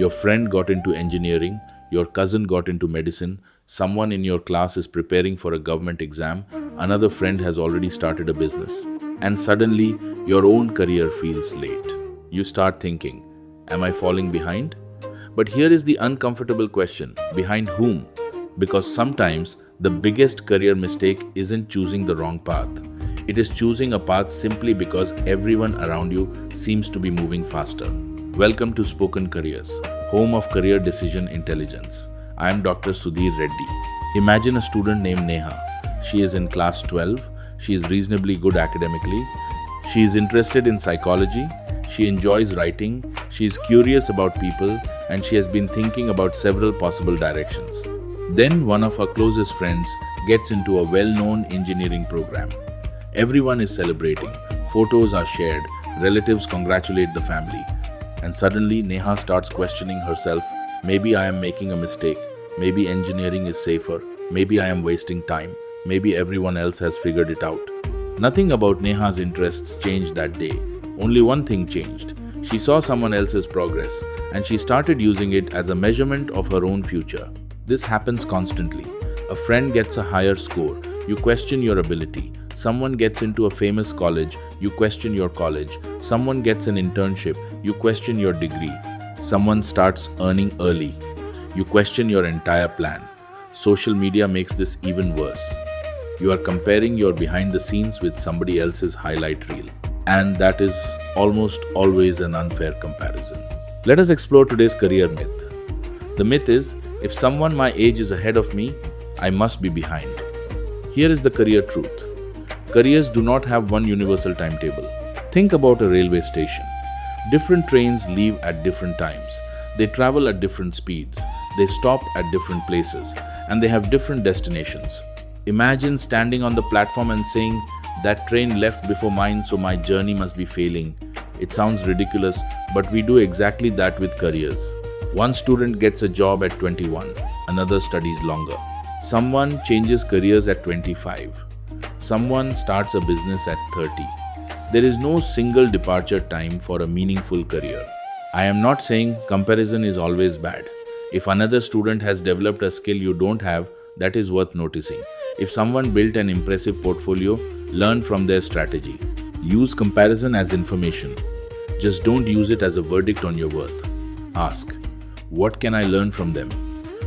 Your friend got into engineering, your cousin got into medicine, someone in your class is preparing for a government exam, another friend has already started a business. And suddenly, your own career feels late. You start thinking, am I falling behind? But here is the uncomfortable question, behind whom? Because sometimes the biggest career mistake isn't choosing the wrong path. It is choosing a path simply because everyone around you seems to be moving faster. Welcome to Spoken Careers, home of career decision intelligence. I am Dr. Sudhir Reddy. Imagine a student named Neha. She is in class 12. She is reasonably good academically. She is interested in psychology. She enjoys writing. She is curious about people, and she has been thinking about several possible directions. Then one of her closest friends gets into a well-known engineering program. Everyone is celebrating. Photos are shared. Relatives congratulate the family. And suddenly Neha starts questioning herself. Maybe I am making a mistake. Maybe engineering is safer. Maybe I am wasting time. Maybe everyone else has figured it out. Nothing about Neha's interests changed that day. Only one thing changed. She saw someone else's progress, and she started using it as a measurement of her own future. This happens constantly. A friend gets a higher score. You question your ability. Someone gets into a famous college. You question your college. Someone gets an internship. You question your degree. Someone starts earning early. You question your entire plan. Social media makes this even worse. You are comparing your behind the scenes with somebody else's highlight reel. And that is almost always an unfair comparison. Let us explore today's career myth. The myth is, if someone my age is ahead of me, I must be behind. Here is the career truth. Careers do not have one universal timetable. Think about a railway station. Different trains leave at different times. They travel at different speeds. They stop at different places. And they have different destinations. Imagine standing on the platform and saying, that train left before mine, so my journey must be failing. It sounds ridiculous, but we do exactly that with careers. One student gets a job at 21, another studies longer. Someone changes careers at 25. Someone starts a business at 30. There is no single departure time for a meaningful career. I am not saying comparison is always bad. If another student has developed a skill you don't have, that is worth noticing. If someone built an impressive portfolio, learn from their strategy. Use comparison as information. Just don't use it as a verdict on your worth. Ask, what can I learn from them?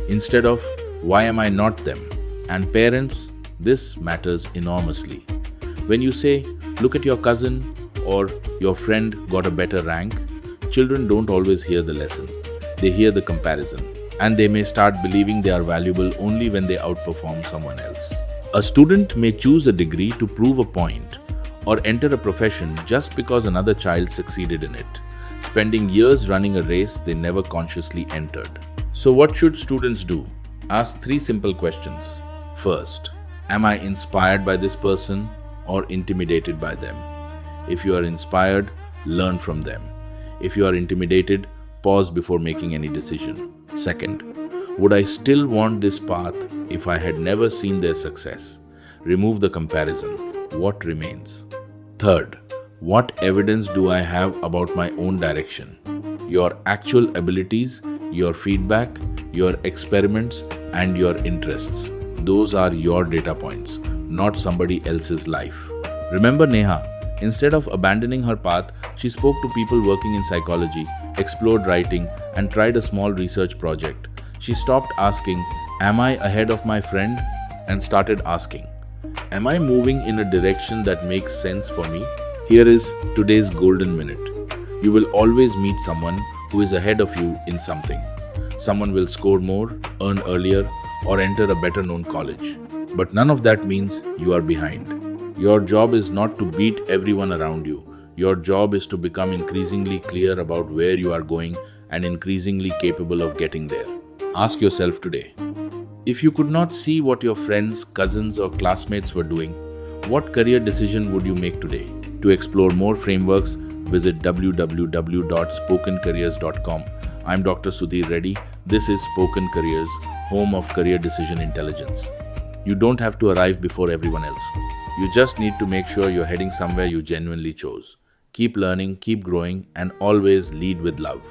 Instead of, why am I not them? And parents, this matters enormously. When you say, look at your cousin or your friend got a better rank, children don't always hear the lesson. They hear the comparison. And they may start believing they are valuable only when they outperform someone else. A student may choose a degree to prove a point or enter a profession just because another child succeeded in it, spending years running a race they never consciously entered. So what should students do? Ask 3 simple questions. First, am I inspired by this person or intimidated by them? If you are inspired, learn from them. If you are intimidated, pause before making any decision. Second, would I still want this path if I had never seen their success? Remove the comparison. What remains? Third, what evidence do I have about my own direction? Your actual abilities, your feedback, your experiments, and your interests. Those are your data points, not somebody else's life. Remember Neha. Instead of abandoning her path, she spoke to people working in psychology, explored writing, and tried a small research project. She stopped asking, am I ahead of my friend? And started asking, am I moving in a direction that makes sense for me? Here is today's golden minute. You will always meet someone who is ahead of you in something. Someone will score more, earn earlier, or enter a better known college. But none of that means you are behind. Your job is not to beat everyone around you. Your job is to become increasingly clear about where you are going and increasingly capable of getting there. Ask yourself today, if you could not see what your friends, cousins, or classmates were doing, what career decision would you make today? To explore more frameworks, visit www.spokencareers.com. I'm Dr. Sudhir Reddy. This is Spoken Careers, home of career decision intelligence. You don't have to arrive before everyone else. You just need to make sure you're heading somewhere you genuinely chose. Keep learning, keep growing, and always lead with love.